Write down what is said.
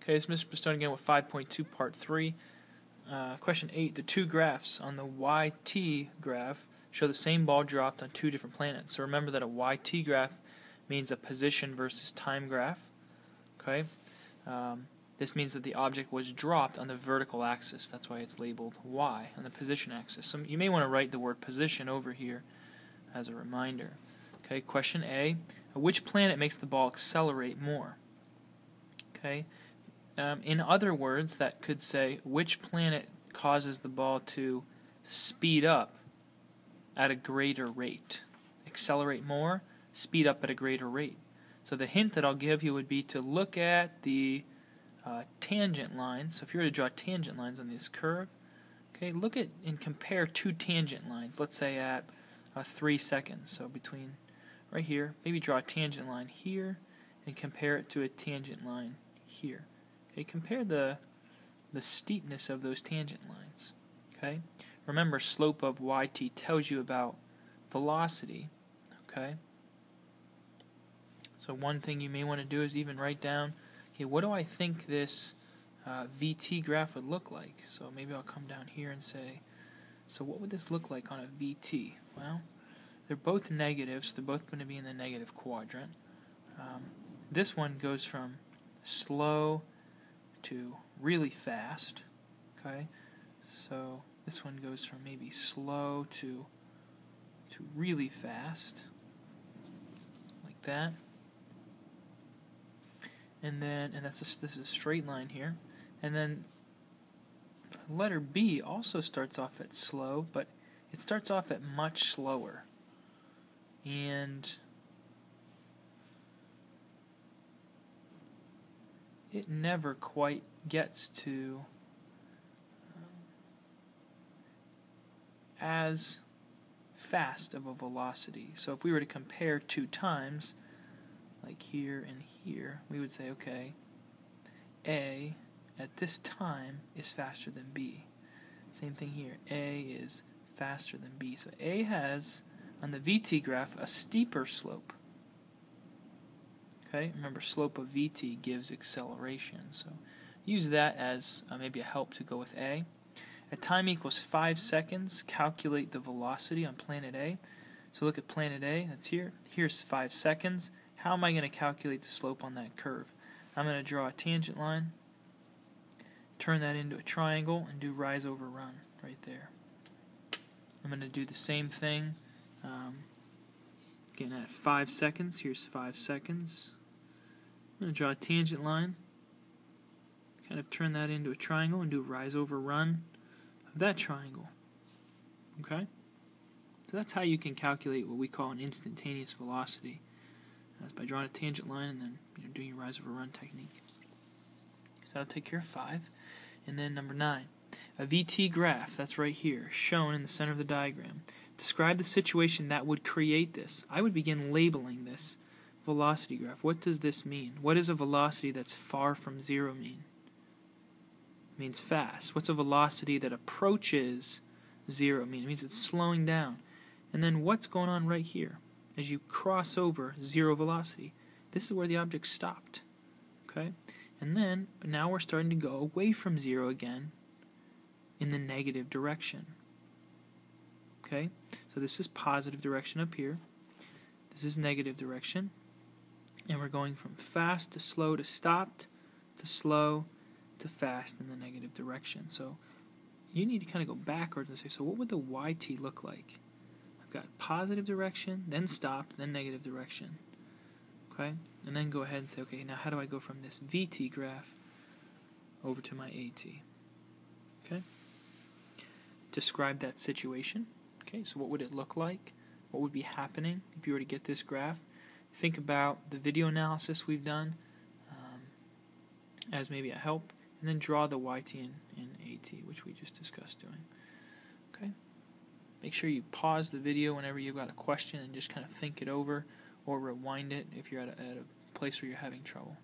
Okay, so Mr. Starting again with 5.2 part 3. Question 8. The two graphs on the YT graph show the same ball dropped on two different planets. So remember that a YT graph means a position versus time graph. Okay, this means that the object was dropped on the vertical axis. That's why it's labeled Y on the position axis. So you may want to write the word position over here as a reminder. Okay, question A. Which planet makes the ball accelerate more? Okay. In other words, that could say which planet causes the ball to speed up at a greater rate. Accelerate more, speed up at a greater rate. So the hint that I'll give you would be to look at the tangent lines. So if you were to draw tangent lines on this curve, okay, look at and compare two tangent lines. Let's say at 3 seconds. So between right here, maybe draw a tangent line here and compare it to a tangent line here. Okay, compare the steepness of those tangent lines. Okay, remember slope of YT tells you about velocity. Okay, so one thing you may want to do is even write down, okay, what do I think this VT graph would look like? So maybe I'll come down here and say, so what would this look like on a VT? Well, they're both negative, so they're both going to be in the negative quadrant. This one goes from slow to really fast. Okay, so this one goes from maybe slow to really fast, like that. And this is a straight line here. And then letter B also starts off at slow, but it starts off at much slower. And it never quite gets to as fast of a velocity. So if we were to compare two times, like here and here, we would say, okay, A at this time is faster than B. Same thing here. A is faster than B. So A has, on the VT graph, a steeper slope. Okay, remember slope of VT gives acceleration, so use that as maybe a help to go with A. At time equals 5 seconds, calculate the velocity on planet A. So look at planet A, that's here. Here's 5 seconds. How am I going to calculate the slope on that curve? I'm going to draw a tangent line, turn that into a triangle, and do rise over run right there. I'm going to do the same thing. Again, at 5 seconds, here's 5 seconds. I'm going to draw a tangent line, kind of turn that into a triangle, and do a rise over run of that triangle. Okay? So that's how you can calculate what we call an instantaneous velocity. That's by drawing a tangent line and then doing your rise over run technique. So that'll take care of 5. And then number 9. A VT graph, that's right here, shown in the center of the diagram. Describe the situation that would create this. I would begin labeling this velocity graph. What does this mean? What does a velocity that's far from zero mean? It means fast. What's a velocity that approaches zero mean? It means it's slowing down. And then what's going on right here? As you cross over zero velocity, this is where the object stopped. Okay? And then now we're starting to go away from zero again in the negative direction. Okay? So this is positive direction up here. This is negative direction. And we're going from fast to slow to stopped to slow to fast in the negative direction. So you need to kind of go backwards and say, so what would the YT look like? I've got positive direction, then stopped, then negative direction. Okay? And then go ahead and say, okay, now how do I go from this VT graph over to my AT? Okay? Describe that situation. Okay, so what would it look like? What would be happening if you were to get this graph? Think about the video analysis we've done as maybe a help, and then draw the YT and AT, which we just discussed doing. Okay? Make sure you pause the video whenever you've got a question and just kind of think it over, or rewind it if you're at a place where you're having trouble.